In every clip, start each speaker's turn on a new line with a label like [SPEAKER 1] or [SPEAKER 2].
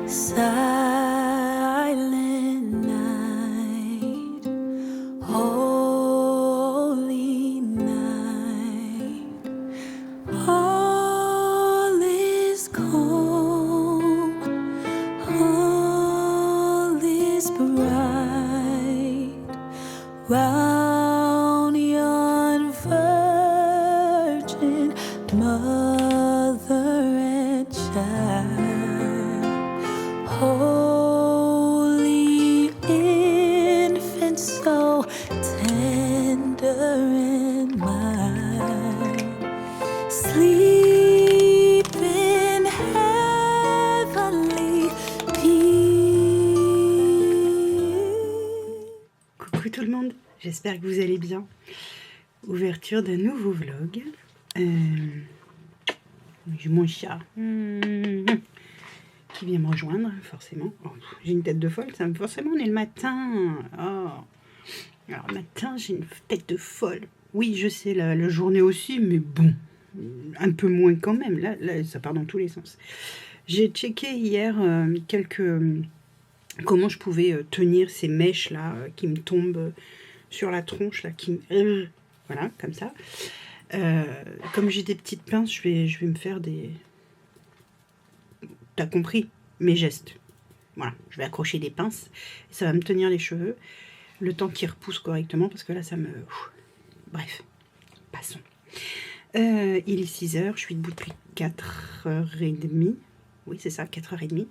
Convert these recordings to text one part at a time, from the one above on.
[SPEAKER 1] Silent night, holy night, all is calm, all is bright, round yon virgin mother and child. Holy infant, so tender and mild, sleep in heavenly peace.
[SPEAKER 2] Coucou tout le monde, j'espère que vous allez bien. Ouverture d'un nouveau vlog. J'ai mon chat qui vient me rejoindre, forcément. Oh, j'ai une tête de folle, ça me forcément, on est le matin. Oh. Alors, le matin, j'ai une tête de folle. Oui, je sais, la journée aussi, mais bon, un peu moins quand même. Là, ça part dans tous les sens. J'ai checké hier comment je pouvais tenir ces mèches là qui me tombent sur la tronche là, voilà, comme ça. Comme j'ai des petites pinces, je vais me faire des... T'as compris? Mes gestes. Voilà, je vais accrocher des pinces. Et ça va me tenir les cheveux. Le temps qu'ils repoussent correctement, parce que là, ça me... Bref, passons. Il est 6h, je suis debout depuis 4h30. Oui, c'est ça, 4h30.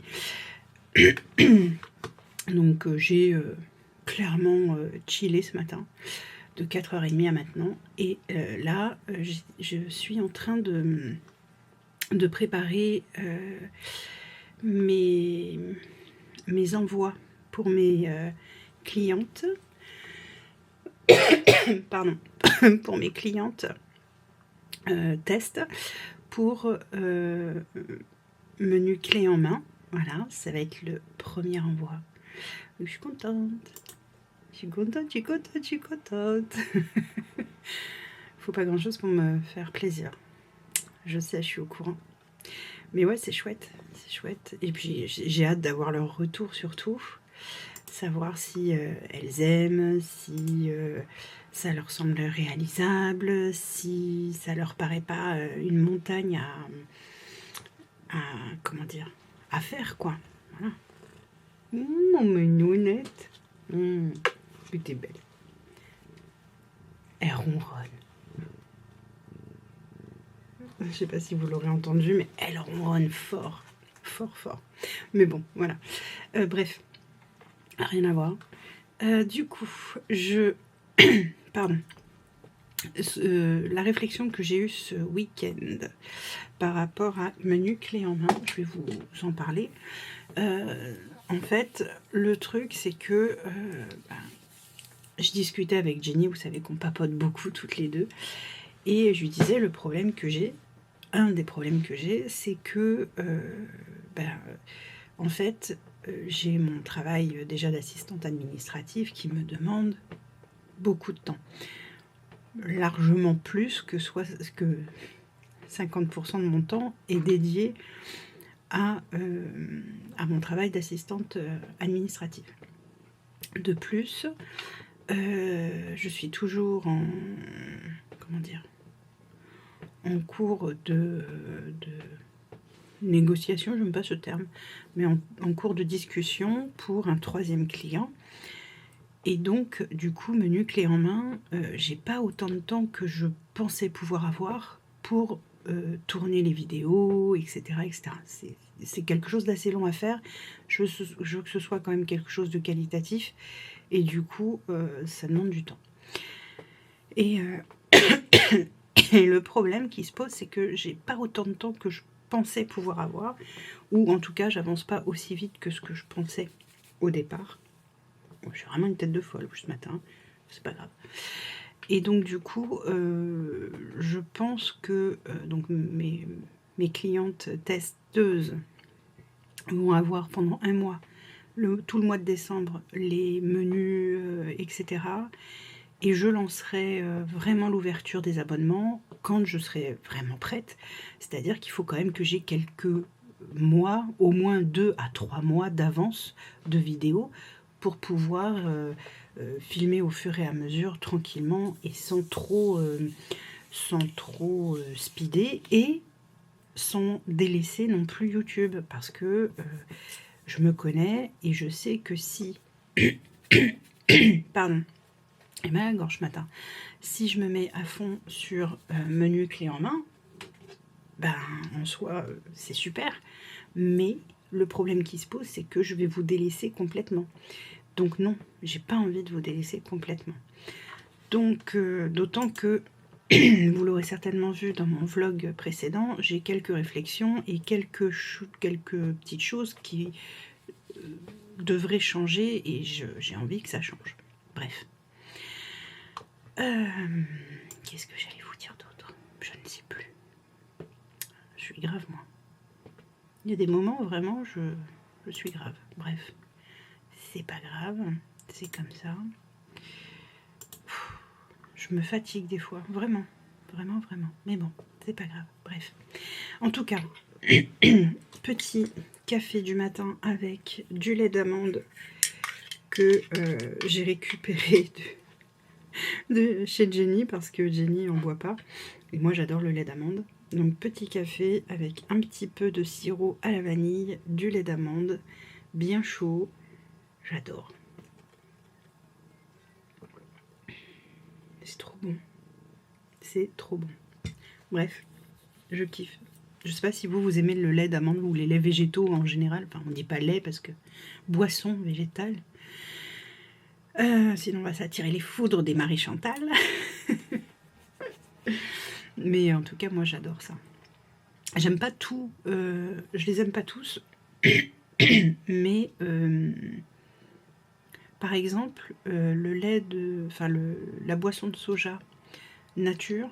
[SPEAKER 2] Donc, j'ai clairement chillé ce matin. De 4h30 à maintenant. Et là, je suis en train de préparer mes envois pour mes clientes. Pardon. Pour mes clientes test pour menu clé en main. Voilà, ça va être le premier envoi. Je suis contente. Je suis contente. Faut pas grand chose pour me faire plaisir. Je sais, je suis au courant. Mais ouais, c'est chouette. C'est chouette. Et puis, j'ai hâte d'avoir leur retour surtout. Savoir si elles aiment, si ça leur semble réalisable, si ça leur paraît pas une montagne comment dire, à faire, quoi. Voilà. Mon menounette. T'es belle. Elle ronronne. Je sais pas si vous l'aurez entendu, mais elle ronronne fort. Fort. Mais bon, voilà. Bref. Rien à voir. Du coup, pardon. La réflexion que j'ai eue ce week-end par rapport à menu clé en main, je vais vous en parler. En fait, le truc, c'est que je discutais avec Jenny, vous savez qu'on papote beaucoup toutes les deux, et je lui disais un des problèmes que j'ai, c'est que, en fait, j'ai mon travail déjà d'assistante administrative qui me demande beaucoup de temps. Largement plus que 50% de mon temps est dédié à mon travail d'assistante administrative. De plus, je suis toujours en cours de négociation, je n'aime pas ce terme, mais en cours de discussion pour un 3e client. Et donc, du coup, menu clé en main, j'ai pas autant de temps que je pensais pouvoir avoir pour tourner les vidéos, etc. C'est quelque chose d'assez long à faire. Je veux que ce soit quand même quelque chose de qualitatif. Et du coup, ça demande du temps. Et le problème qui se pose, c'est que j'ai pas autant de temps que je pensais pouvoir avoir. Ou en tout cas, j'avance pas aussi vite que ce que je pensais au départ. Bon, j'ai vraiment une tête de folle ce matin. C'est pas grave. Et donc du coup, je pense que donc mes clientes testeuses vont avoir pendant un mois, tout le mois de décembre, les menus, etc. Et je lancerai vraiment l'ouverture des abonnements quand je serai vraiment prête. C'est-à-dire qu'il faut quand même que j'ai quelques mois, au moins 2 à 3 mois d'avance de vidéos pour pouvoir filmer au fur et à mesure tranquillement et sans trop speeder et sans délaisser non plus YouTube parce que je me connais et je sais que si pardon, et ma gorge matin, si je me mets à fond sur menu clé en main, ben en soi c'est super, mais le problème qui se pose c'est que je vais vous délaisser complètement. Donc non, j'ai pas envie de vous délaisser complètement. Donc d'autant que vous l'aurez certainement vu dans mon vlog précédent, j'ai quelques réflexions et quelques petites choses qui devraient changer et j'ai envie que ça change. Bref. Qu'est-ce que j'allais vous dire d'autre? Je ne sais plus. Je suis grave moi. Il y a des moments où vraiment je suis grave. Bref. C'est pas grave. C'est comme ça. Je me fatigue des fois. Vraiment. Vraiment, vraiment. Mais bon, c'est pas grave. Bref. En tout cas, petit café du matin avec du lait d'amande que j'ai récupéré de chez Jenny parce que Jenny en boit pas. Et moi, j'adore le lait d'amande. Donc, petit café avec un petit peu de sirop à la vanille, du lait d'amande, bien chaud. J'adore. C'est trop bon. C'est trop bon. Bref, je kiffe. Je sais pas si vous aimez le lait d'amande ou les laits végétaux en général. Enfin, on dit pas lait parce que boisson végétale. Sinon, on va s'attirer les foudres des Marie Chantal. Mais en tout cas, moi, j'adore ça. J'aime pas tout. Je les aime pas tous. Mais par exemple, le lait de... Enfin, la boisson de soja nature,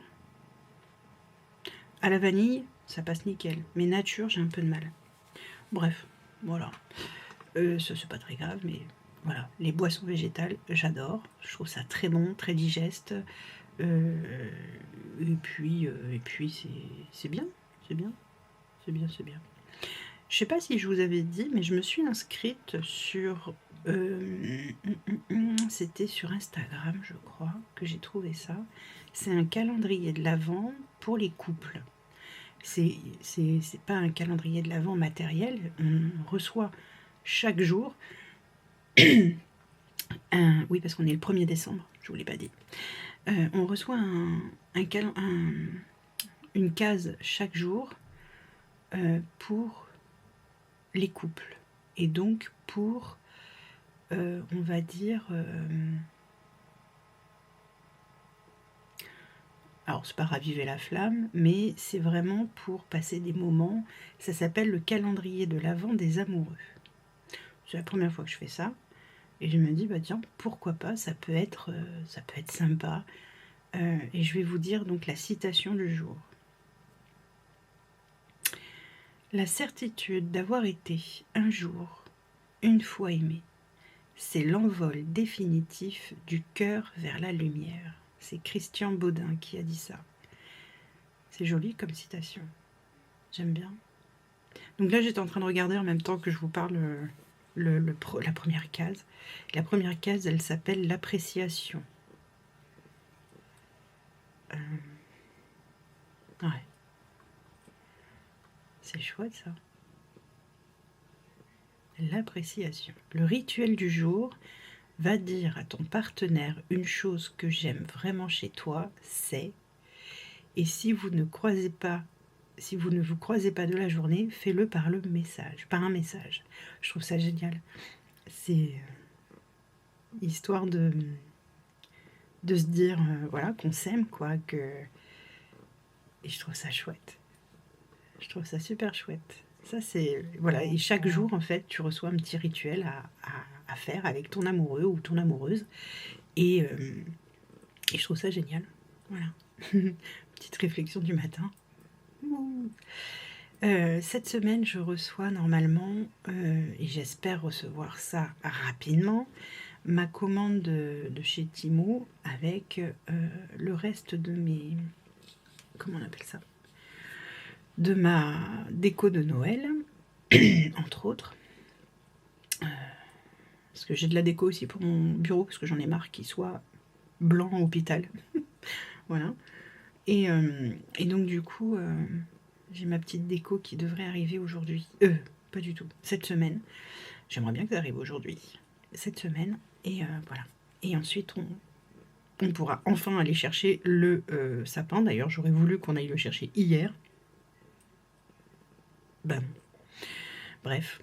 [SPEAKER 2] à la vanille, ça passe nickel. Mais nature, j'ai un peu de mal. Bref, voilà. Ça, c'est pas très grave, mais voilà. Les boissons végétales, j'adore. Je trouve ça très bon, très digeste. Et puis c'est bien. C'est bien. C'est bien, c'est bien. Je sais pas si je vous avais dit, mais je me suis inscrite sur... c'était sur Instagram, je crois, que j'ai trouvé ça. C'est un calendrier de l'Avent pour les couples. C'est pas un calendrier de l'Avent matériel. On reçoit chaque jour... oui, parce qu'on est le 1er décembre, je vous l'ai pas dit. On reçoit une case chaque jour pour les couples. Et donc pour, on va dire... alors, c'est pas raviver la flamme, mais c'est vraiment pour passer des moments. Ça s'appelle le calendrier de l'Avent des amoureux. C'est la première fois que je fais ça. Et je me dis, bah tiens, pourquoi pas, ça peut être sympa. Et je vais vous dire donc la citation du jour. La certitude d'avoir été un jour, une fois aimé, c'est l'envol définitif du cœur vers la lumière. C'est Christian Baudin qui a dit ça. C'est joli comme citation. J'aime bien. Donc là, j'étais en train de regarder en même temps que je vous parle la première case. La première case, elle s'appelle l'appréciation. Ouais. C'est chouette ça. L'appréciation. Le rituel du jour va dire à ton partenaire une chose que j'aime vraiment chez toi, c'est... Et si vous ne vous croisez pas de la journée, fais-le par un message. Je trouve ça génial. C'est histoire de se dire voilà, qu'on s'aime, quoi, que... Et je trouve ça chouette. Je trouve ça super chouette. Ça, c'est... Voilà, et chaque jour, en fait, tu reçois un petit rituel à faire avec ton amoureux ou ton amoureuse. Et je trouve ça génial. Voilà. Petite réflexion du matin. Cette semaine, je reçois normalement, et j'espère recevoir ça rapidement, ma commande de chez Timo avec le reste de mes... Comment on appelle ça? De ma déco de Noël. entre autres. Parce que j'ai de la déco aussi pour mon bureau, parce que j'en ai marre qu'il soit blanc hôpital. Voilà. Et donc du coup, j'ai ma petite déco qui devrait arriver aujourd'hui. Pas du tout, cette semaine. J'aimerais bien que ça arrive aujourd'hui, cette semaine. Et voilà. Et ensuite, on pourra enfin aller chercher le sapin. D'ailleurs, j'aurais voulu qu'on aille le chercher hier. Ben non. Bref.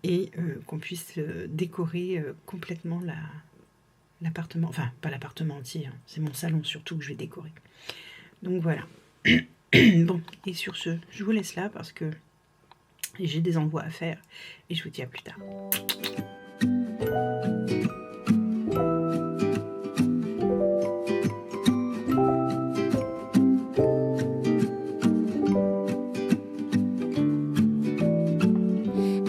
[SPEAKER 2] Et qu'on puisse décorer complètement l'appartement. Enfin, pas l'appartement entier, hein. C'est mon salon surtout que je vais décorer. Donc voilà. Bon, et sur ce, je vous laisse là parce que j'ai des envois à faire. Et je vous dis à plus tard.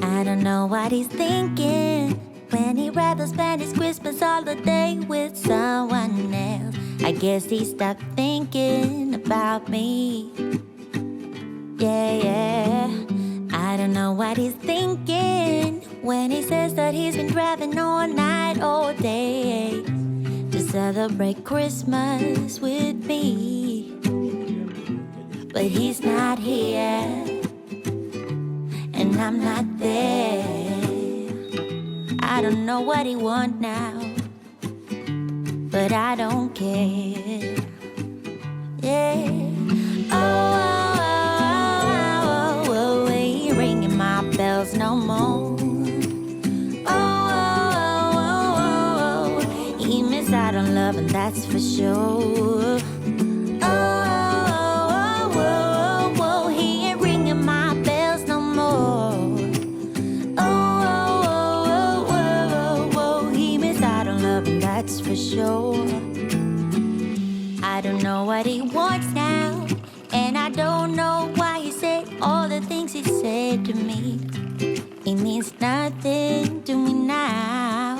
[SPEAKER 1] I don't know what he's thinking when he'd rather spend his Christmas holiday with someone else. I guess he stopped thinking about me. Yeah. I don't know what he's thinking when he says that he's been driving all night, all day to celebrate Christmas with me. But he's not here, and I'm not there. I don't know what he wants now, but I don't care. Yeah. Oh, he ain't ringing my bells no more. Oh, he missed out on love, and that's for sure. Oh, he ain't ringing my bells no more. Oh, he missed out on love, and that's for sure. I don't know what he wants now, and I don't know why he said all the things he said to me. It means nothing to me now.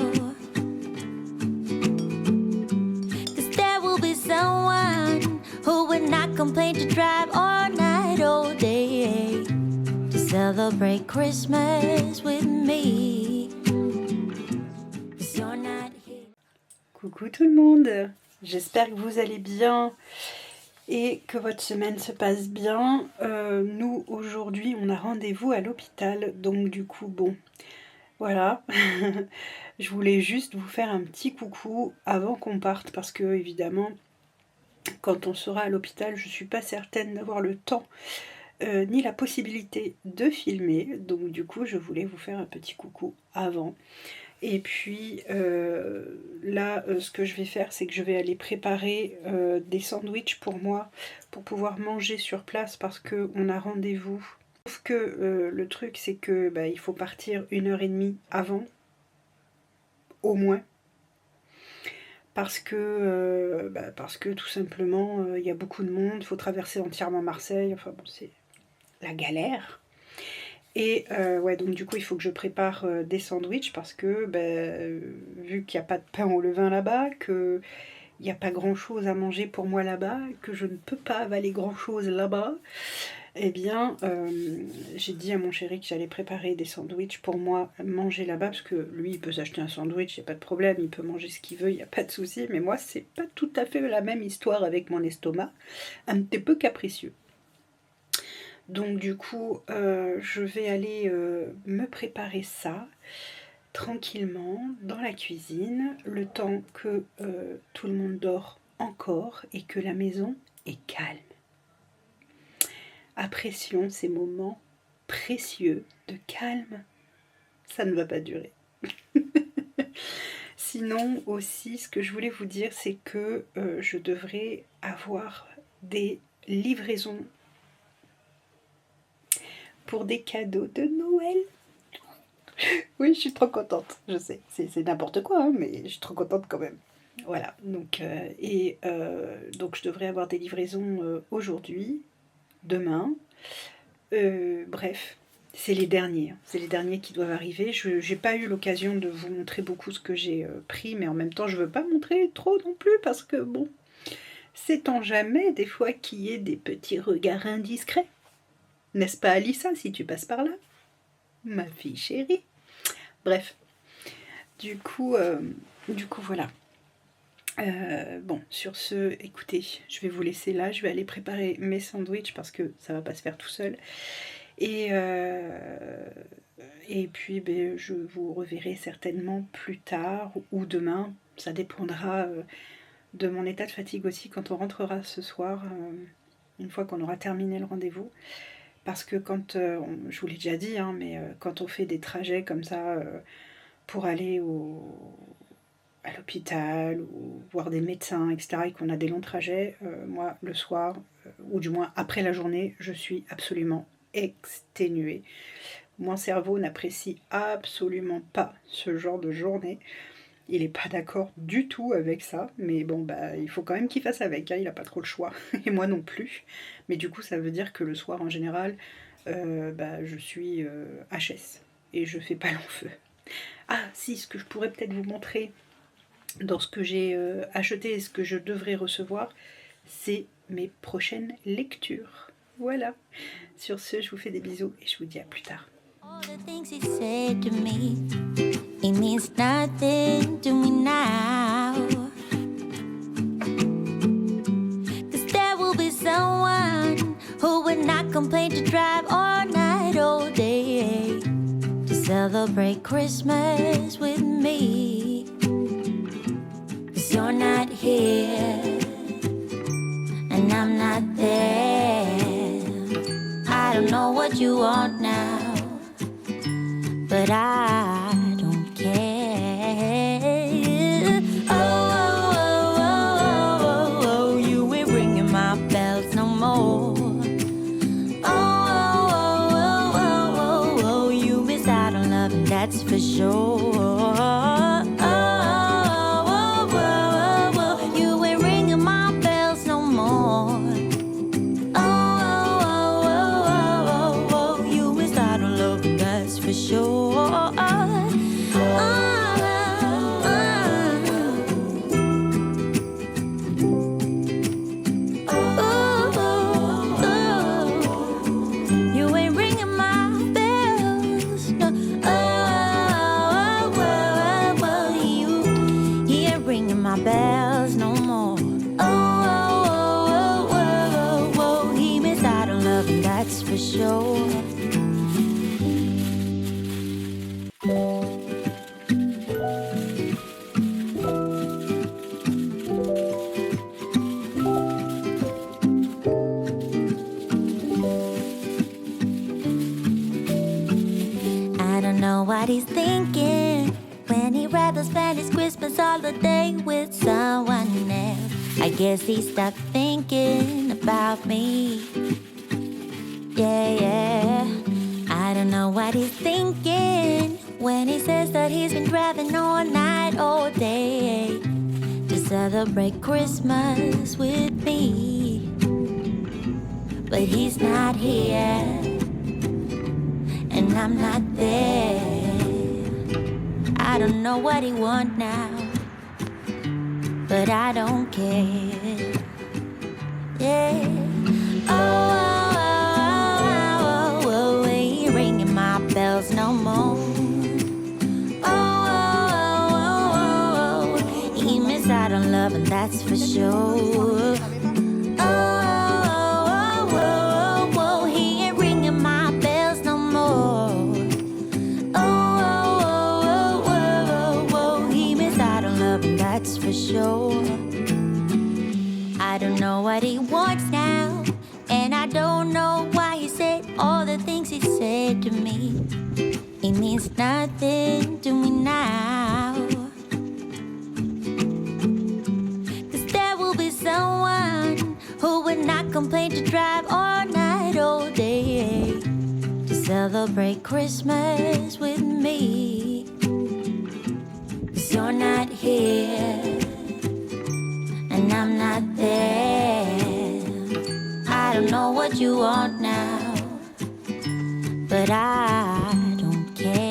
[SPEAKER 1] 'Cause there will be someone who would not complain to drive all night, all day to celebrate Christmas with me. 'Cause you're not here.
[SPEAKER 2] Coucou tout le monde, j'espère que vous allez bien et que votre semaine se passe bien. Nous, aujourd'hui, on a rendez-vous à l'hôpital, donc du coup, bon, voilà. Je voulais juste vous faire un petit coucou avant qu'on parte, parce que, évidemment, quand on sera à l'hôpital, je suis pas certaine d'avoir le temps ni la possibilité de filmer, donc du coup, je voulais vous faire un petit coucou avant. Et puis là, ce que je vais faire, c'est que je vais aller préparer des sandwichs pour moi, pour pouvoir manger sur place, parce qu'on a rendez-vous. Sauf que le truc, c'est que il faut partir 1h30 avant, au moins, parce que tout simplement, il y a beaucoup de monde, il faut traverser entièrement Marseille, enfin bon, c'est la galère. Et ouais, donc du coup, il faut que je prépare des sandwichs parce que, vu qu'il n'y a pas de pain au levain là-bas, qu'il n'y a pas grand-chose à manger pour moi là-bas, que je ne peux pas avaler grand-chose là-bas, eh bien, j'ai dit à mon chéri que j'allais préparer des sandwichs pour moi manger là-bas, parce que lui, il peut s'acheter un sandwich, il n'y a pas de problème, il peut manger ce qu'il veut, il n'y a pas de souci, mais moi, c'est pas tout à fait la même histoire avec mon estomac, un petit peu capricieux. Donc du coup, je vais aller me préparer ça tranquillement dans la cuisine, le temps que tout le monde dort encore et que la maison est calme. Apprécions ces moments précieux de calme. Ça ne va pas durer. Sinon aussi, ce que je voulais vous dire, c'est que je devrais avoir des livraisons pour des cadeaux de Noël. Oui, je suis trop contente, je sais, c'est n'importe quoi, hein, mais je suis trop contente quand même. Voilà, donc, donc je devrais avoir des livraisons aujourd'hui, demain. Bref, c'est les derniers qui doivent arriver. Je n'ai pas eu l'occasion de vous montrer beaucoup ce que j'ai pris, mais en même temps, je ne veux pas montrer trop non plus, parce que bon, sait-on jamais des fois qu'il y ait des petits regards indiscrets. N'est-ce pas, Alissa, si tu passes par là? ma fille chérie. Bref, du coup voilà. Bon, sur ce, écoutez, je vais vous laisser là, je vais aller préparer mes sandwichs parce que ça va pas se faire tout seul. Et puis je vous reverrai certainement plus tard ou demain, ça dépendra de mon état de fatigue aussi quand on rentrera ce soir, une fois qu'on aura terminé le rendez-vous. Parce que quand, je vous l'ai déjà dit, hein, mais quand on fait des trajets comme ça pour aller à l'hôpital ou voir des médecins, etc., et qu'on a des longs trajets, moi, le soir, ou du moins après la journée, je suis absolument exténuée. Mon cerveau n'apprécie absolument pas ce genre de journée. Il n'est pas d'accord du tout avec ça, mais bon, il faut quand même qu'il fasse avec, hein, il n'a pas trop le choix, et moi non plus. Mais du coup, ça veut dire que le soir, en général, je suis HS, et je fais pas long feu. Ah, si, ce que je pourrais peut-être vous montrer dans ce que j'ai acheté et ce que je devrais recevoir, c'est mes prochaines lectures. Voilà. Sur ce, je vous fais des bisous, et je vous dis à plus tard.
[SPEAKER 1] All the things he said to me, it means nothing to me now. 'Cause there will be someone who would not complain to drive all night, all day, to celebrate Christmas with me. 'Cause you're not here, and I'm not there. I don't know what you want now, but I don't care. Oh, you ain't ringing my bells no more. Oh, you miss out on love, and that's for sure. You ain't ringing my bells no more. You miss out on love, and that's for sure. You ain't ringing my bells, no. You ain't ringing my bells no more. He missed out on love, and that's for sure. I don't know what he's thinking when he'd rather spend his Christmas holiday with someone else. I guess he's stuck thinking about me. Yeah. I don't know what he's thinking when he says that he's been driving all night, all day, to celebrate Christmas with me. But he's not here, and I'm not there. I don't know what he wants now, but I don't care. Yeah. Oh, ain't ringing my bells no more. He missed out on love, and that's for sure. He ain't ringing my bells no more. He missed out on love, and that's for sure. I don't know what he wants now, and I don't know why he said all the things he said to me. It means nothing to me now. 'Cause there will be someone who would not complain to drive all night, all day, to celebrate Christmas with me. 'Cause you're not here, and I'm not there. I don't know what you want now, but I don't care.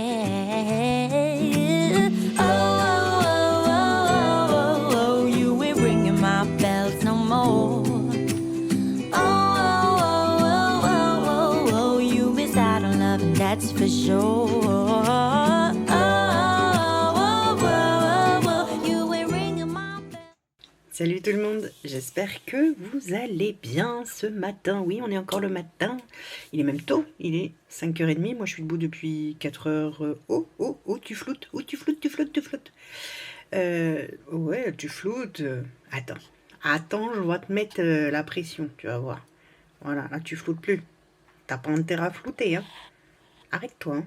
[SPEAKER 1] Oh, you ain't ringing my bells no more. Oh, you miss out on love, and that's for sure.
[SPEAKER 2] Salut tout le monde, j'espère que vous allez bien ce matin. Oui, on est encore le matin. Il est même tôt, il est 5h30. Moi, je suis debout depuis 4h. Oh, oh, oh, tu floutes. Oh, tu floutes, tu floutes, tu floutes. Ouais, tu floutes. Attends, je vais te mettre la pression, tu vas voir. Voilà, là, tu floutes plus. T'as pas intérêt à flouter, hein. Arrête-toi,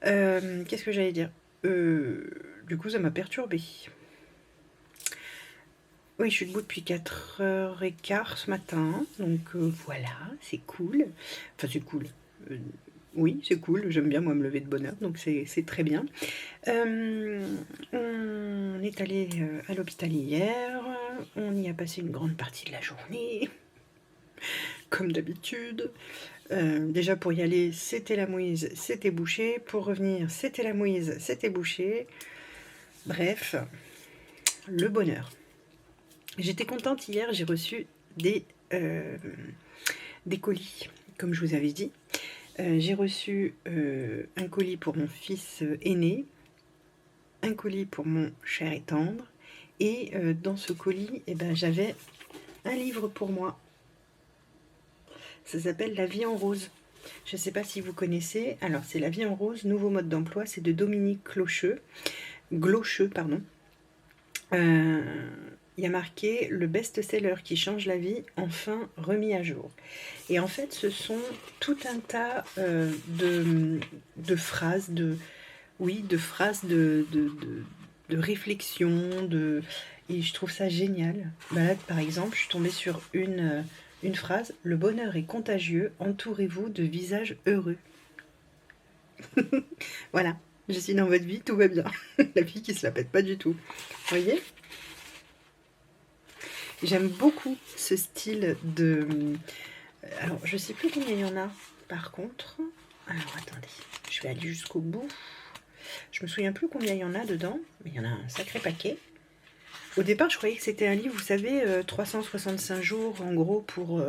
[SPEAKER 2] hein. Qu'est-ce que j'allais dire Du coup, ça m'a perturbée. Oui, je suis debout depuis 4h15 ce matin, donc voilà, c'est cool. Enfin, c'est cool. Euh, oui, c'est cool, j'aime bien moi me lever de bonne heure, donc c'est très bien. On est allé à l'hôpital hier, on y a passé une grande partie de la journée, comme d'habitude. Déjà pour y aller, c'était la mouise, c'était bouché. Pour revenir, c'était la mouise, c'était bouché. Bref, le bonheur. J'étais contente hier, j'ai reçu des colis, comme je vous avais dit. J'ai reçu un colis pour mon fils aîné, un colis pour mon cher et tendre, et dans ce colis, j'avais un livre pour moi. Ça s'appelle La vie en rose. Je ne sais pas si vous connaissez. Alors, c'est La vie en rose, nouveau mode d'emploi. C'est de Dominique Glaucheux, pardon. Il y a marqué le best-seller qui change la vie, enfin remis à jour. Et en fait, ce sont tout un tas de phrases, de réflexion, et je trouve ça génial. Là, par exemple, je suis tombée sur une phrase: le bonheur est contagieux, entourez-vous de visages heureux. Voilà, je suis dans votre vie, tout va bien. La fille qui se la pète pas du tout. Vous voyez ? J'aime beaucoup ce style de... Alors, je sais plus combien il y en a, par contre. Alors, attendez, je vais aller jusqu'au bout. Je me souviens plus combien il y en a dedans, mais il y en a un sacré paquet. Au départ, je croyais que c'était un livre, vous savez, 365 jours, en gros, pour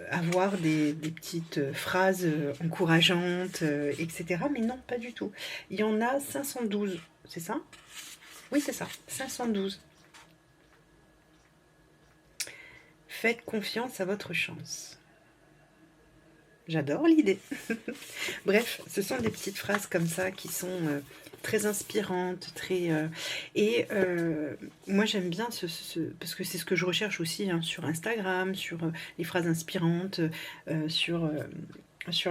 [SPEAKER 2] avoir des petites phrases encourageantes, etc. Mais non, pas du tout. Il y en a 512, c'est ça ? Oui, c'est ça, 512. Faites confiance à votre chance. J'adore l'idée. Bref, ce sont des petites phrases comme ça qui sont très inspirantes, moi j'aime bien parce que c'est ce que je recherche aussi hein, sur Instagram, sur les phrases inspirantes, sur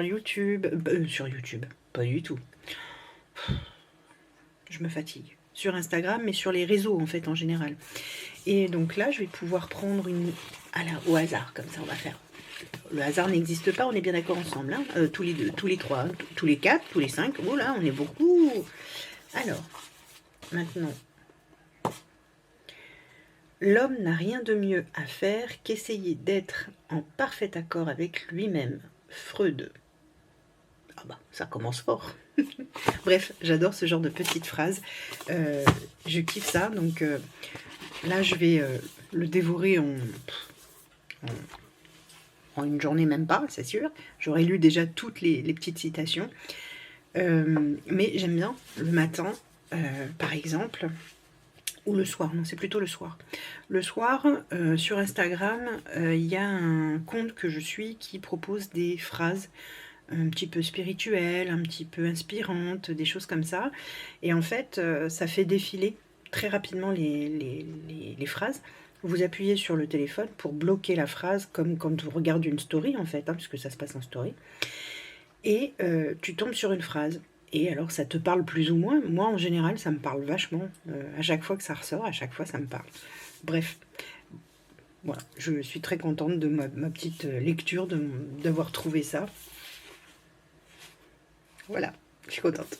[SPEAKER 2] YouTube. Sur YouTube, pas du tout. Je me fatigue. Sur Instagram, mais sur les réseaux en fait en général. Et donc là, je vais pouvoir prendre une... au hasard, comme ça on va faire. Le hasard n'existe pas, on est bien d'accord ensemble. Hein, tous les deux, tous les trois, tous les quatre, tous les cinq. Oh là, on est beaucoup. Alors, maintenant. L'homme n'a rien de mieux à faire qu'essayer d'être en parfait accord avec lui-même. Freud. Ah bah, ça commence fort. Bref, j'adore ce genre de petites phrases. Je kiffe ça, donc là, je vais le dévorer en une journée, même pas, c'est sûr. J'aurais lu déjà toutes les petites citations. Mais j'aime bien le matin, par exemple, ou le soir. Non, c'est plutôt le soir. Le soir, sur Instagram, il y a un compte que je suis qui propose des phrases un petit peu spirituelles, un petit peu inspirantes, des choses comme ça. Et en fait, ça fait défiler très rapidement les phrases. Vous appuyez sur le téléphone pour bloquer la phrase, comme quand vous regardez une story en fait, hein, puisque ça se passe en story. Et tu tombes sur une phrase. Et alors ça te parle plus ou moins. Moi en général ça me parle vachement. À chaque fois que ça ressort, à chaque fois ça me parle. Bref, voilà, je suis très contente de ma petite lecture, d'avoir trouvé ça. Voilà, je suis contente.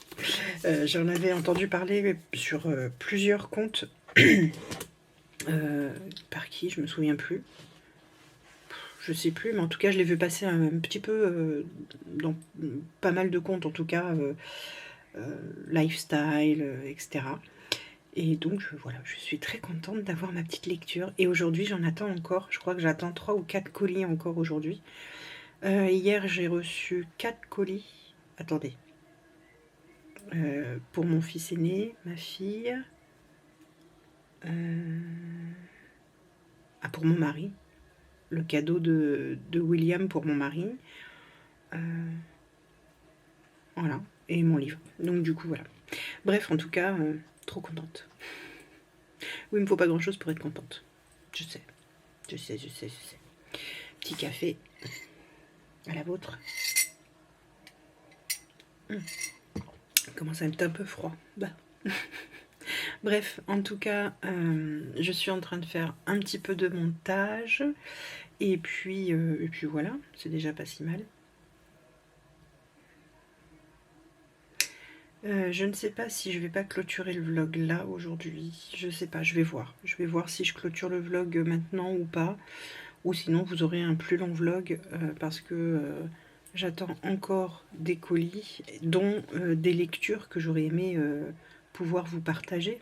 [SPEAKER 2] J'en avais entendu parler sur plusieurs comptes. Par qui, je me souviens plus. Je sais plus, mais en tout cas, je l'ai vu passer un petit peu dans pas mal de comptes, en tout cas, lifestyle, etc. Et donc, voilà, je suis très contente d'avoir ma petite lecture. Et aujourd'hui, j'en attends encore. Je crois que j'attends 3 ou 4 colis encore aujourd'hui. Hier, j'ai reçu 4 colis. Attendez. Pour mon fils aîné, ma fille... pour mon mari. Le cadeau de William pour mon mari. Voilà. Et mon livre. Donc du coup, voilà. Bref, en tout cas, trop contente. Oui, il me faut pas grand-chose pour être contente. Je sais. Je sais. Petit café. À la vôtre. Commence à être un peu froid. Bah. Bref, en tout cas, je suis en train de faire un petit peu de montage. Et puis voilà, c'est déjà pas si mal. Je ne sais pas si je vais pas clôturer le vlog là aujourd'hui. Je sais pas, je vais voir. Je vais voir si je clôture le vlog maintenant ou pas. Ou sinon vous aurez un plus long vlog parce que j'attends encore des colis, dont des lectures que j'aurais aimé pouvoir vous partager.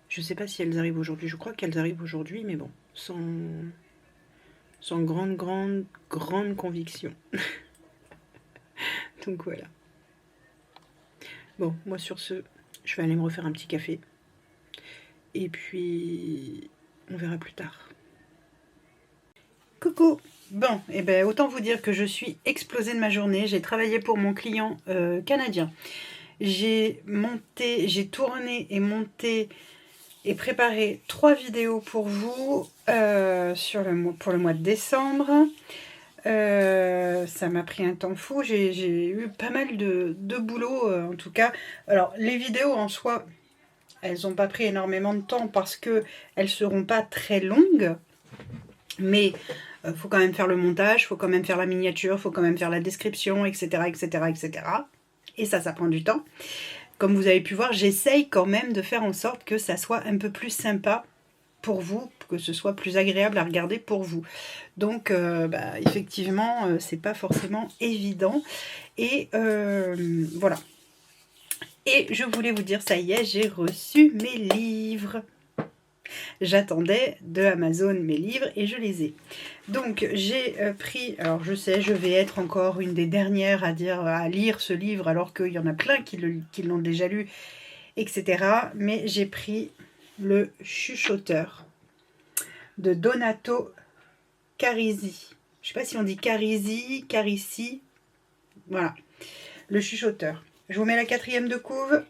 [SPEAKER 2] Je sais pas si elles arrivent aujourd'hui. Je crois qu'elles arrivent aujourd'hui, mais bon, sans grande conviction. Donc voilà. Bon, moi sur ce, je vais aller me refaire un petit café. Et puis, on verra plus tard. Coucou! Bon, et ben autant vous dire que je suis explosée de ma journée. J'ai travaillé pour mon client canadien. J'ai tourné et monté et préparé 3 vidéos pour vous pour le mois de décembre. Ça m'a pris un temps fou, j'ai eu pas mal de boulot en tout cas. Alors les vidéos en soi, elles n'ont pas pris énormément de temps parce que elles seront pas très longues, mais faut quand même faire le montage, faut quand même faire la miniature, faut quand même faire la description, etc. Et ça prend du temps. Comme vous avez pu voir, j'essaye quand même de faire en sorte que ça soit un peu plus sympa pour vous, que ce soit plus agréable à regarder pour vous. Donc effectivement, c'est pas forcément évident. Et voilà. Et je voulais vous dire, ça y est, j'ai reçu mes livres. J'attendais de Amazon mes livres et je les ai. Donc j'ai pris, alors je sais, je vais être encore une des dernières à lire ce livre alors qu'il y en a plein qui l'ont déjà lu, etc. Mais j'ai pris Le Chuchoteur de Donato Carisi. Je ne sais pas si on dit Carisi. Voilà. Le Chuchoteur. Je vous mets la 4e de couve.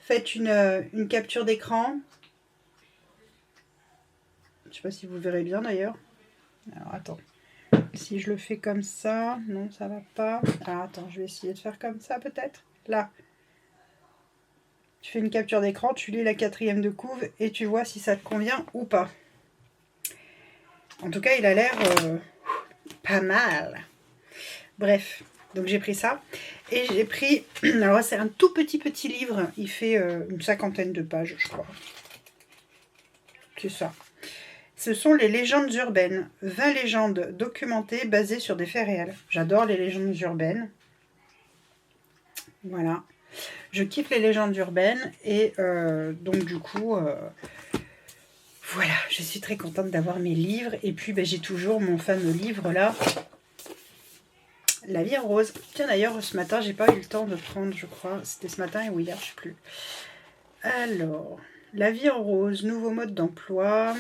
[SPEAKER 2] Faites une capture d'écran. Je ne sais pas si vous verrez bien d'ailleurs. Alors attends. Si je le fais comme ça. Non, ça va pas. Alors attends, je vais essayer de faire comme ça peut-être. Là. Tu fais une capture d'écran, tu lis la 4e de couve et tu vois si ça te convient ou pas. En tout cas, il a l'air pas mal. Bref, donc j'ai pris ça. Et j'ai pris... Alors c'est un tout petit livre. Il fait une 50aine de pages, je crois. C'est ça. Ce sont les légendes urbaines. 20 légendes documentées basées sur des faits réels. J'adore les légendes urbaines. Voilà. Je kiffe les légendes urbaines. Et donc du coup... voilà, je suis très contente d'avoir mes livres. Et puis, j'ai toujours mon fameux livre là. La vie en rose. Tiens, d'ailleurs, ce matin, j'ai pas eu le temps de prendre, je crois. C'était ce matin ou hier, je sais plus. Alors, La vie en rose, nouveau mode d'emploi.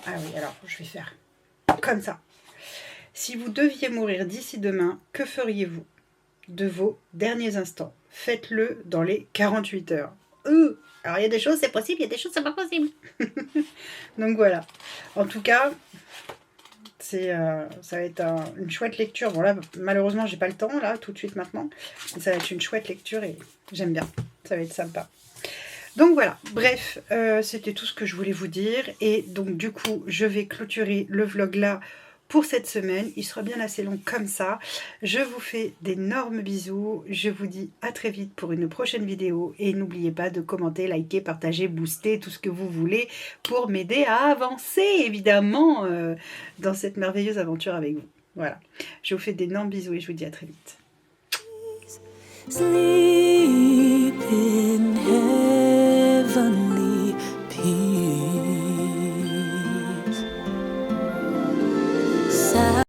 [SPEAKER 2] Ah oui, alors, je vais faire comme ça. Si vous deviez mourir d'ici demain, que feriez-vous de vos derniers instants? Faites-le dans les 48 heures. Alors, il y a des choses, c'est possible, il y a des choses, c'est pas possible. Donc, voilà. En tout cas, ça va être une chouette lecture. Bon, là, malheureusement, j'ai pas le temps, là, tout de suite, maintenant. Mais ça va être une chouette lecture et j'aime bien. Ça va être sympa. Donc, voilà. Bref, c'était tout ce que je voulais vous dire. Et donc, du coup, je vais clôturer le vlog là pour cette semaine. Il sera bien assez long comme ça. Je vous fais d'énormes bisous. Je vous dis à très vite pour une prochaine vidéo. Et n'oubliez pas de commenter, liker, partager, booster, tout ce que vous voulez pour m'aider à avancer, évidemment, dans cette merveilleuse aventure avec vous. Voilà. Je vous fais d'énormes bisous et je vous dis à très vite. Sleep in